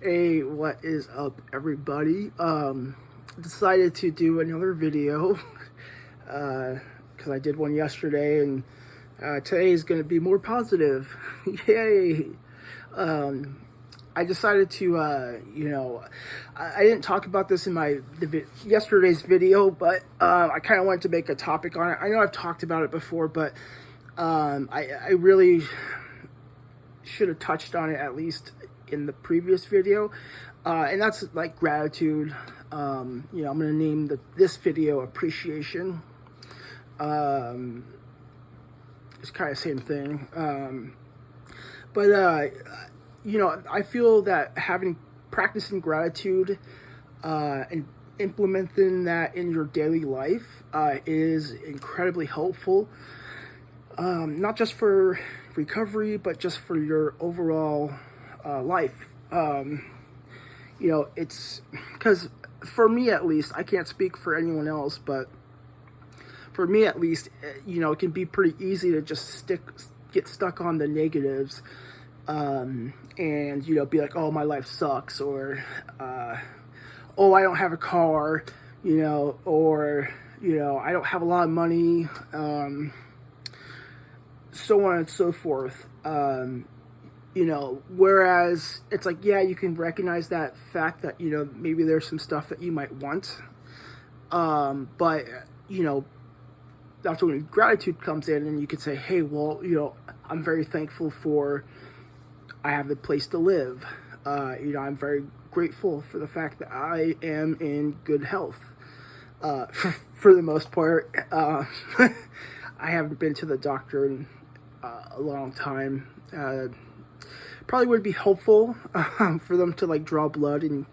Hey, what is up, everybody? Decided to do another video because I did one yesterday, and today is going to be more positive. Yay! I decided to, I didn't talk about this in yesterday's video, but I kind of wanted to make a topic on it. I know I've talked about it before, but I really should have touched on it at least in the previous video, and that's like gratitude. I'm gonna name this video appreciation. It's kind of the same thing, but I feel that practicing gratitude and implementing that in your daily life is incredibly helpful, not just for recovery, but just for your overall life. It's because for me at least, I can't speak for anyone else, but for me at least, it can be pretty easy to just get stuck on the negatives, and be like, oh, my life sucks, or oh, I don't have a car, or I don't have a lot of money, so on and so forth. Whereas it's like, yeah, you can recognize that fact that, maybe there's some stuff that you might want. But, that's when gratitude comes in, and you could say, hey, well, I'm very thankful I have a place to live. I'm very grateful for the fact that I am in good health. For the most part, I haven't been to the doctor in a long time. Probably would be helpful for them to draw blood, and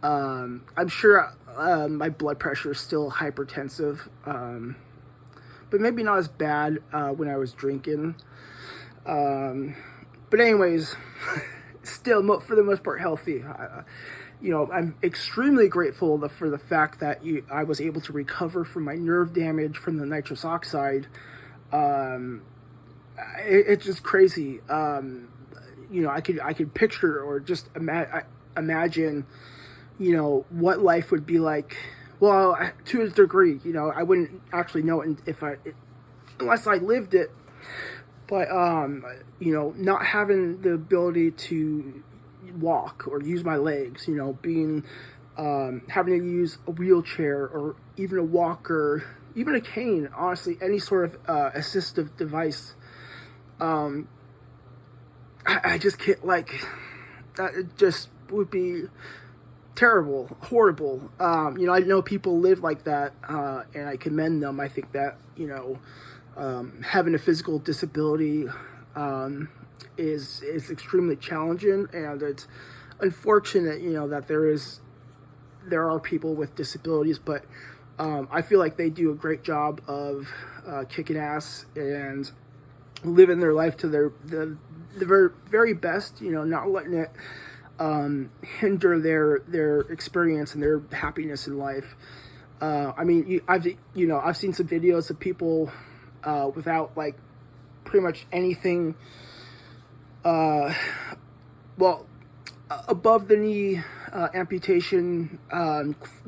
I'm sure my blood pressure is still hypertensive, but maybe not as bad when I was drinking. But anyways, still for the most part healthy. I'm extremely grateful for the fact that I was able to recover from my nerve damage from the nitrous oxide. It's just crazy. I could picture or just imagine, what life would be like. Well, to a degree, I wouldn't actually know it unless I lived it. But not having the ability to walk or use my legs, being having to use a wheelchair or even a walker, even a cane, honestly, any sort of assistive device. I just can't, that. It just would be terrible, horrible. I know people live like that, and I commend them. I think that, having a physical disability is extremely challenging, and it's unfortunate, that there are people with disabilities, but I feel like they do a great job of kicking ass and living their life to the very, very best, not letting it hinder their experience and their happiness in life. I've seen some videos of people without pretty much anything, above the knee amputation,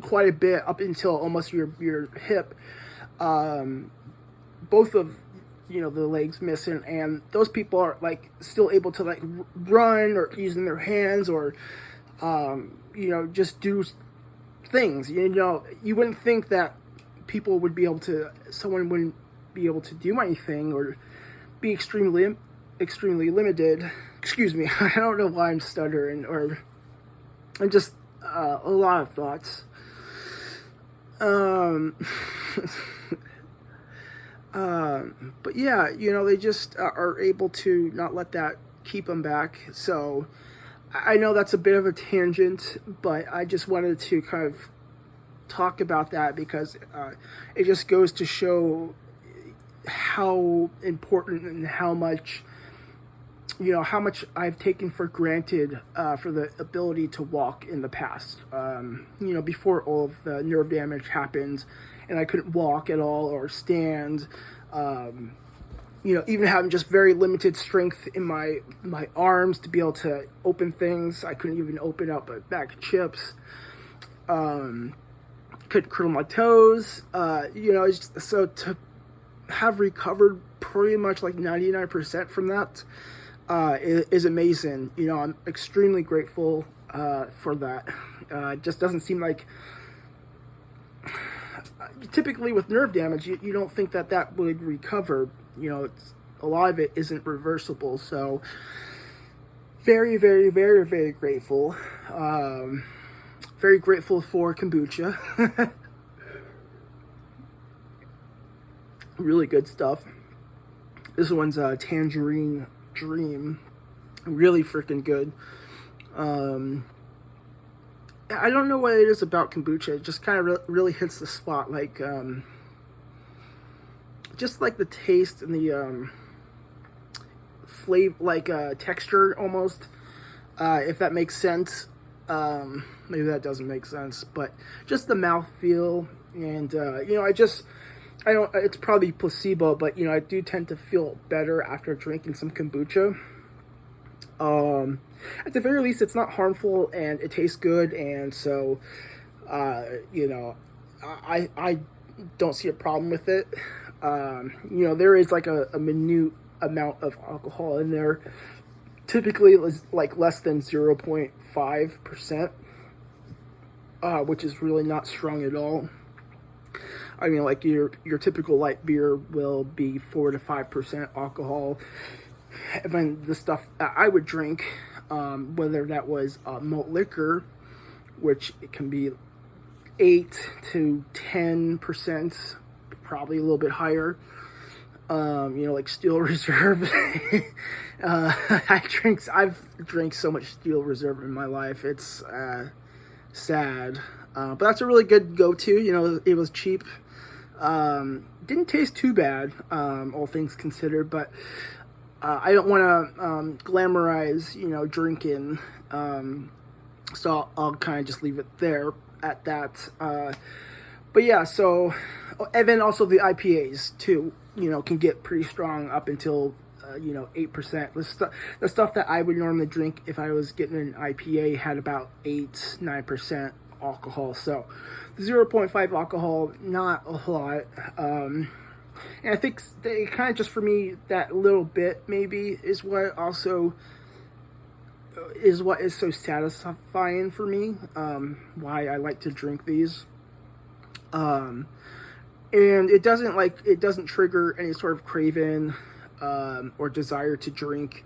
quite a bit up until almost your hip, both of the legs missing, and those people are still able to run or using their hands or just do things. You wouldn't think that someone wouldn't be able to do anything or be extremely limited. Excuse me, I don't know why I'm stuttering, or I'm just a lot of thoughts. But yeah, they just are able to not let that keep them back. So I know that's a bit of a tangent, but I just wanted to kind of talk about that because it just goes to show how important and how much I've taken for granted for the ability to walk in the past. Before all of the nerve damage happened and I couldn't walk at all or stand. even having just very limited strength in my arms to be able to open things. I couldn't even open up a bag of chips. Couldn't curl my toes. So to have recovered pretty much like 99% from that is amazing. I'm extremely grateful for that. It just doesn't seem like, typically with nerve damage, you don't think that would recover. A lot of it isn't reversible. So very, very, very, very grateful. Very grateful for kombucha. Really good stuff. This one's Tangerine Dream. Really freaking good. I don't know what it is about kombucha. It just kind of really hits the spot. Like, just like the taste and the flavor, like texture almost. If that makes sense. Maybe that doesn't make sense, but just the mouthfeel, and I don't. It's probably placebo, but I do tend to feel better after drinking some kombucha. At the very least, it's not harmful and it tastes good, and so I don't see a problem with it. There is like a minute amount of alcohol in there. Typically, like less than 0.5%, which is really not strong at all. I mean, like your typical light beer will be 4 to 5% alcohol. And then the stuff I would drink, whether that was malt liquor, which it can be 8 to 10%, probably a little bit higher. Like Steel Reserve. I've drank so much Steel Reserve in my life. It's sad. But that's a really good go-to. It was cheap. Didn't taste too bad, all things considered, but I don't want to glamorize, drinking. So I'll kind of just leave it there at that. But yeah, so, and then also the IPAs too, can get pretty strong up until 8%. The stuff that I would normally drink if I was getting an IPA had about 8-9% alcohol. So 0.5 alcohol, not a lot. And I think they kind of just, for me, that little bit maybe is what is so satisfying for me. Why I like to drink these. And it doesn't trigger any sort of craving or desire to drink.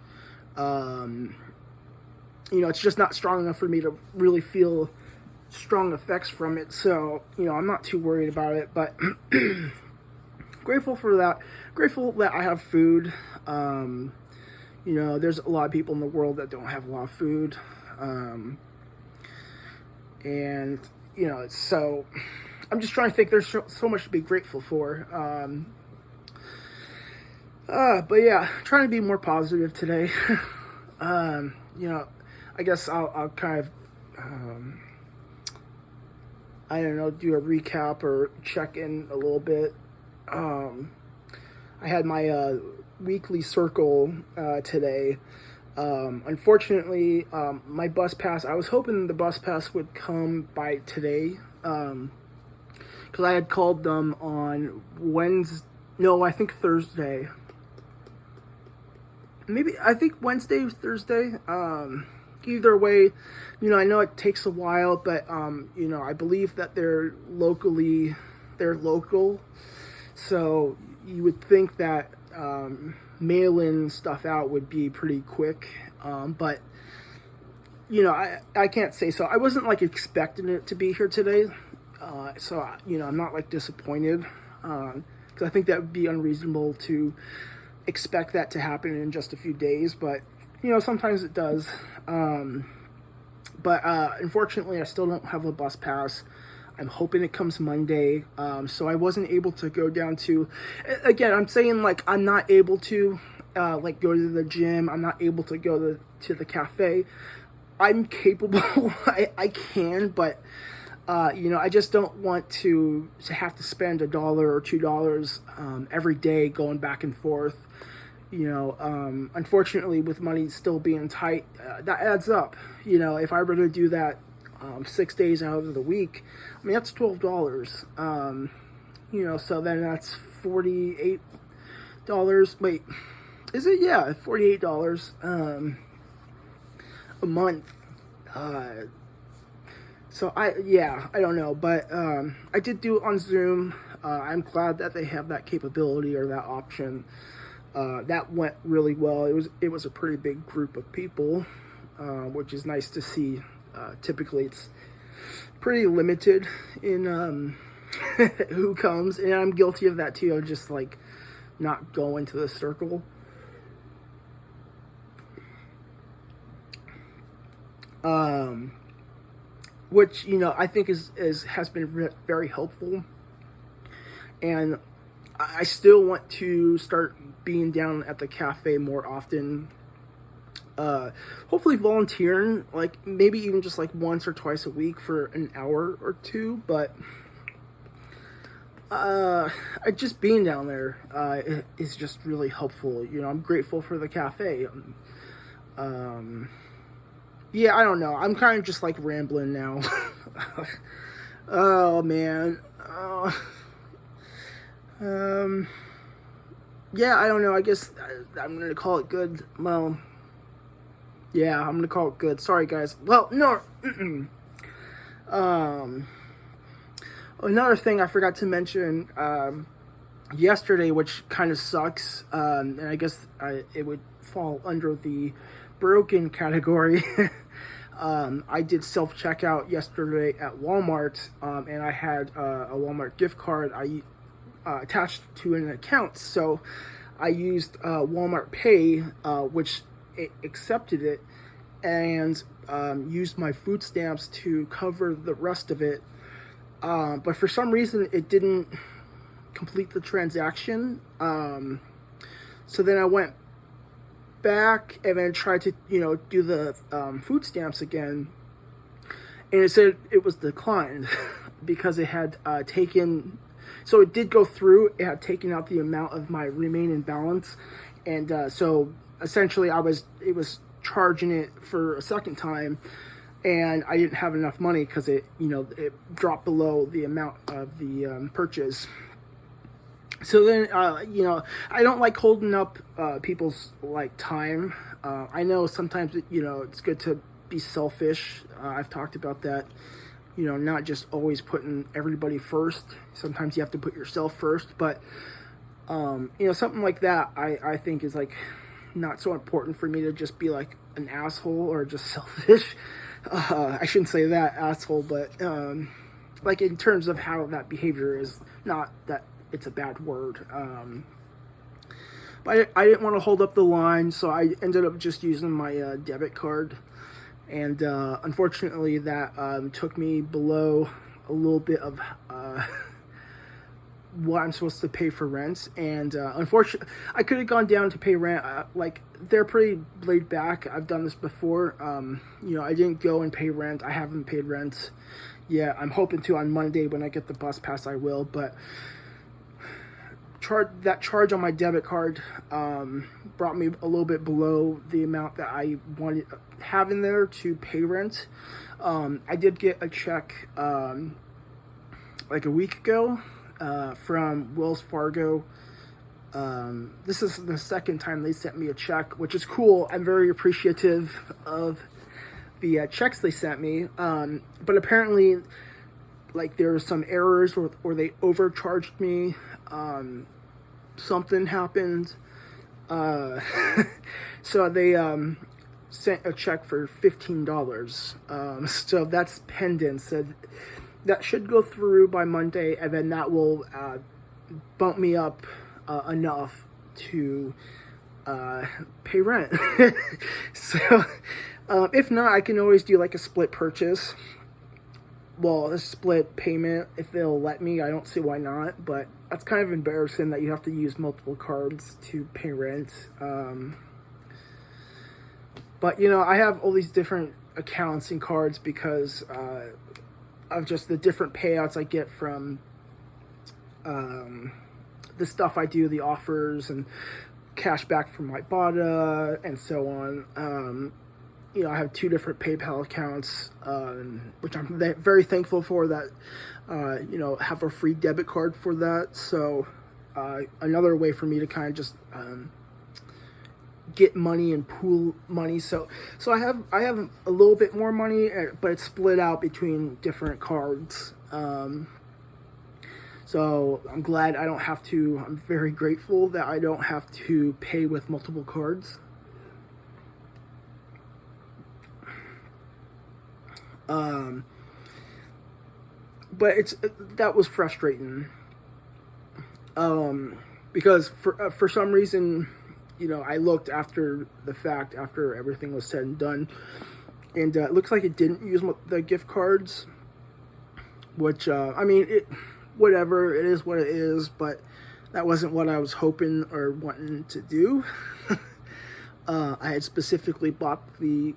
It's just not strong enough for me to really feel strong effects from it. So, I'm not too worried about it, but grateful for that. Grateful that I have food. There's a lot of people in the world that don't have a lot of food. So I'm just trying to think, there's so much to be grateful for. But yeah, trying to be more positive today. I guess I'll kind of, do a recap or check in a little bit. I had my weekly circle today. Unfortunately, my bus pass, I was hoping the bus pass would come by today. Because I had called them on Thursday. I think Wednesday or Thursday. Either way, I know it takes a while, but, I believe that they're local. So you would think that mailing stuff out would be pretty quick. But, I can't say so. I wasn't expecting it to be here today. So, I'm not disappointed. Because I think that would be unreasonable to expect that to happen in just a few days. But, sometimes it does. But unfortunately, I still don't have a bus pass. I'm hoping it comes Monday. So I wasn't able to go down to, again, I'm saying I'm not able to go to the gym. I'm not able to go to the cafe. I'm capable. I can, but I just don't want to have to spend $1 or $2 every day going back and forth. Unfortunately, with money still being tight, that adds up. If I were to do that 6 days out of the week, I mean, that's $12. So then that's $48. Wait, is it? Yeah, $48 a month. So I don't know, but I did do it on Zoom. I'm glad that they have that capability or that option. That went really well. It was a pretty big group of people, which is nice to see. Typically, it's pretty limited in who comes, and I'm guilty of that too. I'm just like not going to the circle. Which I think has been very helpful, and I still want to start being down at the cafe more often. Hopefully volunteering, like maybe even just like once or twice a week for an hour or two. But just being down there is just really helpful. I'm grateful for the cafe. Yeah, I don't know. I'm kind of just like rambling now. Oh man. Yeah, I don't know. I guess I'm gonna call it good. Well, yeah, I'm gonna call it good. Sorry, guys. Well, no. Another thing I forgot to mention yesterday, which kind of sucks, and I guess it would fall under the broken category. I did self-checkout yesterday at Walmart, and I had a Walmart gift card I attached to an account. So I used Walmart Pay, which it accepted it, and used my food stamps to cover the rest of it. But for some reason, it didn't complete the transaction. So then I went back and then tried to do the food stamps again, and it said it was declined because it had taken, so it did go through, it had taken out the amount of my remaining balance, and so essentially it was charging it for a second time, and I didn't have enough money because it dropped below the amount of the purchase. So then, I don't like holding up people's time. I know sometimes, it's good to be selfish. I've talked about that, not just always putting everybody first. Sometimes you have to put yourself first. But, something like that, I think is not so important for me to just be like an asshole or just selfish. I shouldn't say that, asshole, but in terms of how that behavior is, not that it's a bad word. But I didn't want to hold up the line, so I ended up just using my debit card. And unfortunately, that took me below a little bit of what I'm supposed to pay for rent. And unfortunately, I could have gone down to pay rent. They're pretty laid back. I've done this before. I didn't go and pay rent. I haven't paid rent yet. I'm hoping to on Monday when I get the bus pass. I will, but charge on my debit card brought me a little bit below the amount that I wanted have in there to pay rent. I did get a check like a week ago from Wells Fargo. This is the second time they sent me a check, which is cool. I'm very appreciative of the checks they sent me. But apparently, there were some errors or they overcharged me. Something happened. So they sent a check for $15. So that's pending. So that should go through by Monday, and then that will bump me up enough to pay rent. So if not, I can always do a split purchase. Well, a split payment if they'll let me. I don't see why not, but that's kind of embarrassing that you have to use multiple cards to pay rent. But I have all these different accounts and cards because of just the different payouts I get from the stuff I do, the offers and cash back from Ibotta and so on. You know, I have 2 different PayPal accounts, which I'm very thankful for that, you know, have a free debit card for that. So another way for me to kind of just get money and pool money. So I have a little bit more money, but it's split out between different cards. So I'm glad I don't have to, I'm very grateful that I don't have to pay with multiple cards. But that was frustrating. Because for some reason, you know, I looked after the fact, after everything was said and done, and it looks like it didn't use the gift cards, which, I mean, whatever, it is what it is, but that wasn't what I was hoping or wanting to do. I had specifically bought the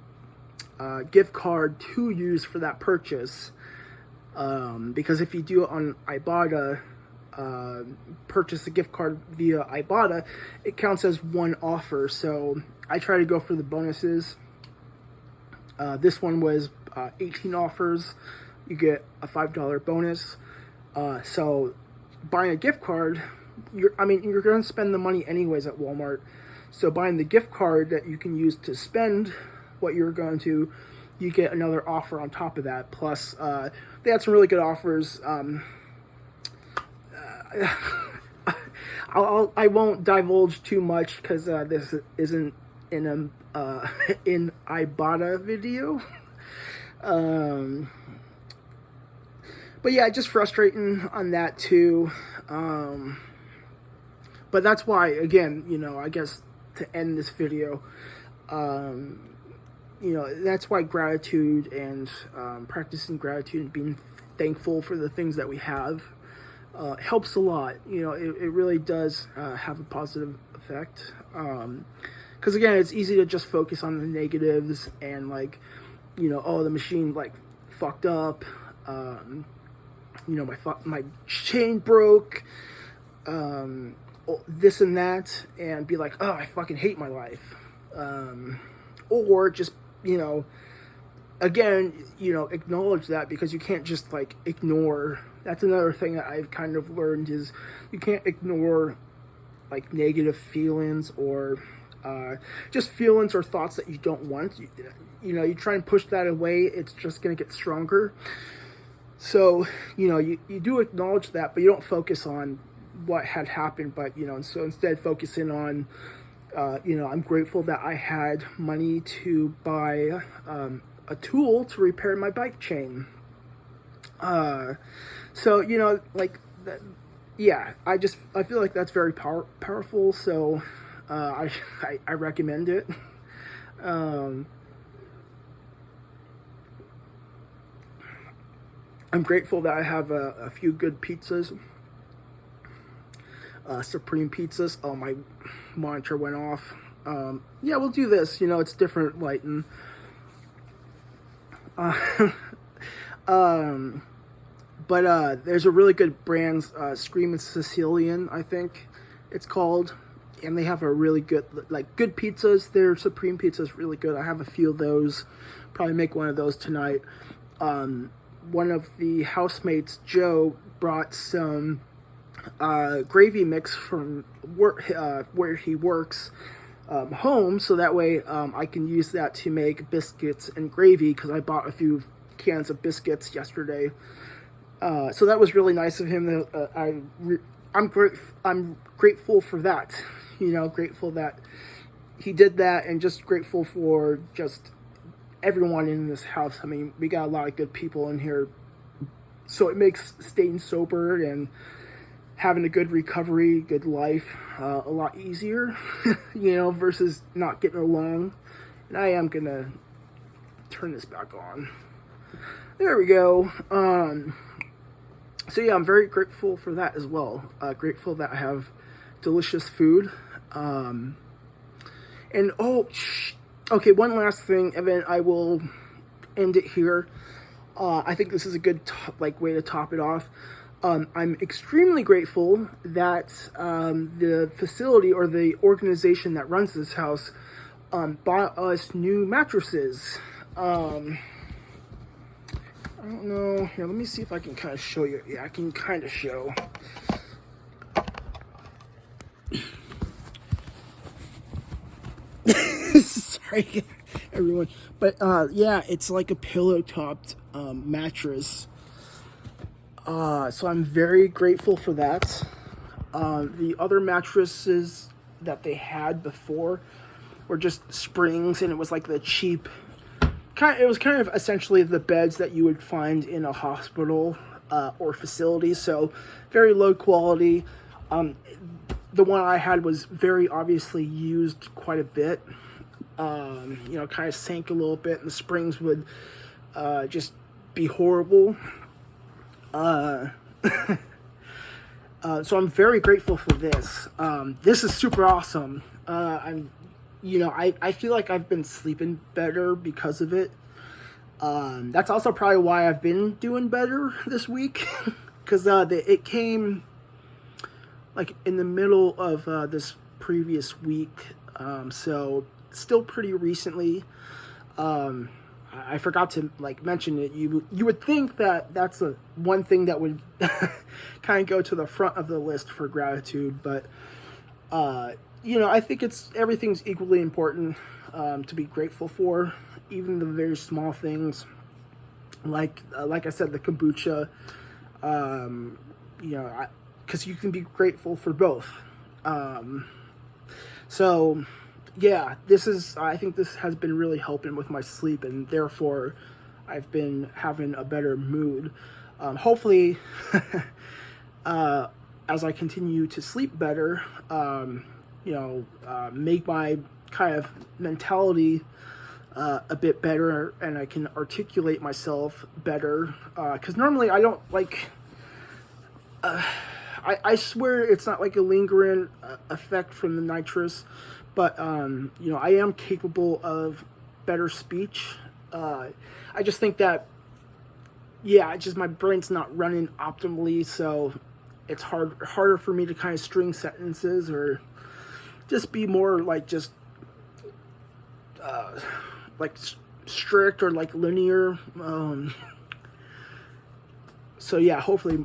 gift card to use for that purchase, because if you do it on Ibotta, purchase a gift card via Ibotta, it counts as one offer. So I try to go for the bonuses. This one was 18 offers. You get a $5 bonus. So buying a gift card, you're going to spend the money anyways at Walmart. So buying the gift card that you can use to spend what you're going to, you get another offer on top of that. Plus, they had some really good offers. I won't divulge too much because this isn't in in Ibotta video. But yeah, just frustrating on that too. But that's why, again, you know, I guess to end this video, you know, that's why gratitude and practicing gratitude and being thankful for the things that we have helps a lot. You know, it really does have a positive effect. Because again, it's easy to just focus on the negatives and, like, you know, oh, the machine like fucked up. You know, my chain broke. This and that, and be like, oh, I fucking hate my life. Or just, you know, again, you know, acknowledge that, because you can't just like ignore. That's another thing that I've kind of learned, is you can't ignore like negative feelings or just feelings or thoughts that you don't want. You know, you try and push that away, it's just going to get stronger. So, you know, you do acknowledge that, but you don't focus on what had happened. But, you know, and so instead focusing on, you know, I'm grateful that I had money to buy a tool to repair my bike chain. So, you know, like, yeah, I feel like that's very powerful. So, I recommend it. I'm grateful that I have a few good pizzas. Supreme pizzas. Oh, my monitor went off. Yeah, we'll do this. You know, it's different lighting. But there's a really good brand, Screamin' Sicilian, I think it's called. And they have a really good, like, good pizzas. Their Supreme pizza is really good. I have a few of those. Probably make one of those tonight. One of the housemates, Joe, brought some gravy mix from where he works home, so that way I can use that to make biscuits and gravy, because I bought a few cans of biscuits yesterday. So that was really nice of him. I'm grateful for that. You know, grateful that he did that, and just grateful for just everyone in this house. I mean, we got a lot of good people in here, so it makes staying sober and having a good recovery, good life, a lot easier, you know, versus not getting along. And I am gonna turn this back on. There we go. So yeah, I'm very grateful for that as well. Grateful that I have delicious food. And okay, one last thing, and then I will end it here. I think this is a good way to top it off. I'm extremely grateful that the facility or the organization that runs this house bought us new mattresses. I don't know. Here, let me see if I can kind of show you. Yeah, I can kind of show. Sorry, everyone. But yeah, it's like a pillow-topped mattress. So I'm very grateful for that. The other mattresses that they had before were just springs, and it was like the cheap it was kind of essentially the beds that you would find in a hospital or facility, so very low quality. The one I had was very obviously used quite a bit. Kind of sank a little bit, and the springs would just be horrible. So I'm very grateful for this. This is super awesome. I feel like I've been sleeping better because of it. That's also probably why I've been doing better this week, because it came like in the middle of this previous week, so still pretty recently. I forgot to mention it. You would think that that's the one thing that would kind of go to the front of the list for gratitude, but I think everything's equally important to be grateful for, even the very small things. Like I said, the kombucha. Because you can be grateful for both. So, yeah, I think this has been really helping with my sleep, and therefore I've been having a better mood. Hopefully, as I continue to sleep better, make my kind of mentality a bit better, and I can articulate myself better. Because normally I don't I swear it's not like a lingering effect from the nitrous, but I am capable of better speech. I just think that, my brain's not running optimally, so it's harder for me to kind of string sentences or just be more strict or linear. So yeah, hopefully,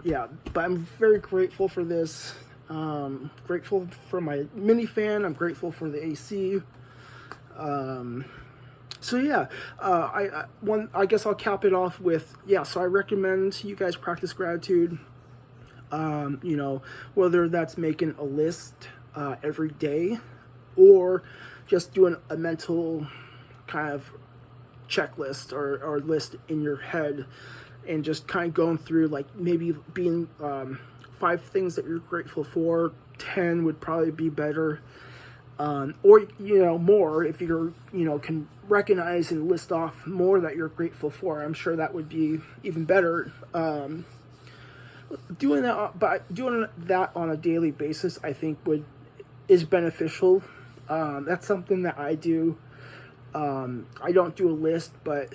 but I'm very grateful for this. Grateful for my mini fan. I'm grateful for the AC. So yeah, I guess I'll cap it off with, so I recommend you guys practice gratitude. Whether that's making a list every day, or just doing a mental kind of checklist or list in your head, and just kind of going through maybe being 5 things that you're grateful for. 10 would probably be better, or more if you're can recognize and list off more that you're grateful for. I'm sure that would be even better. Doing that on a daily basis, I think is beneficial. That's something that I do. I don't do a list, but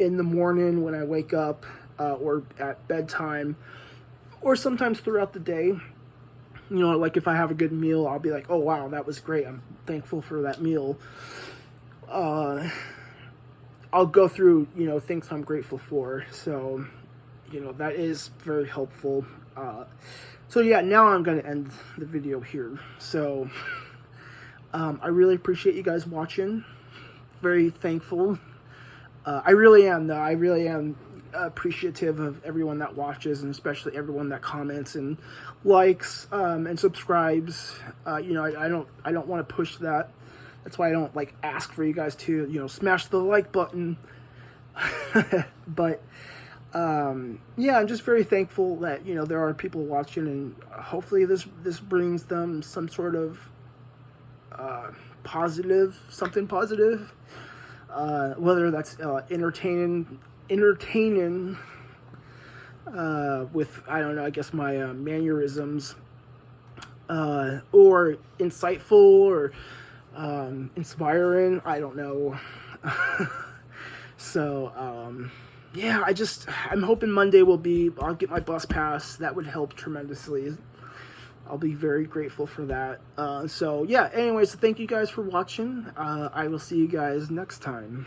in the morning when I wake up, or at bedtime, or sometimes throughout the day, if I have a good meal, I'll be like, oh wow, that was great, I'm thankful for that meal. I'll go through things I'm grateful for, so that is very helpful. So yeah, now I'm going to end the video here. So I really appreciate you guys watching. Very thankful. I really am, though. I really am appreciative of everyone that watches, and especially everyone that comments and likes and subscribes. I don't want to push that. That's why I don't ask for you guys to smash the like button. But I'm just very thankful that there are people watching, and hopefully this brings them some sort of something positive, whether that's entertaining with, I don't know, I guess my mannerisms, or insightful, or inspiring, I don't know. So yeah, I'm hoping Monday I'll get my bus pass. That would help tremendously. I'll be very grateful for that. So yeah, anyways, thank you guys for watching. I will see you guys next time.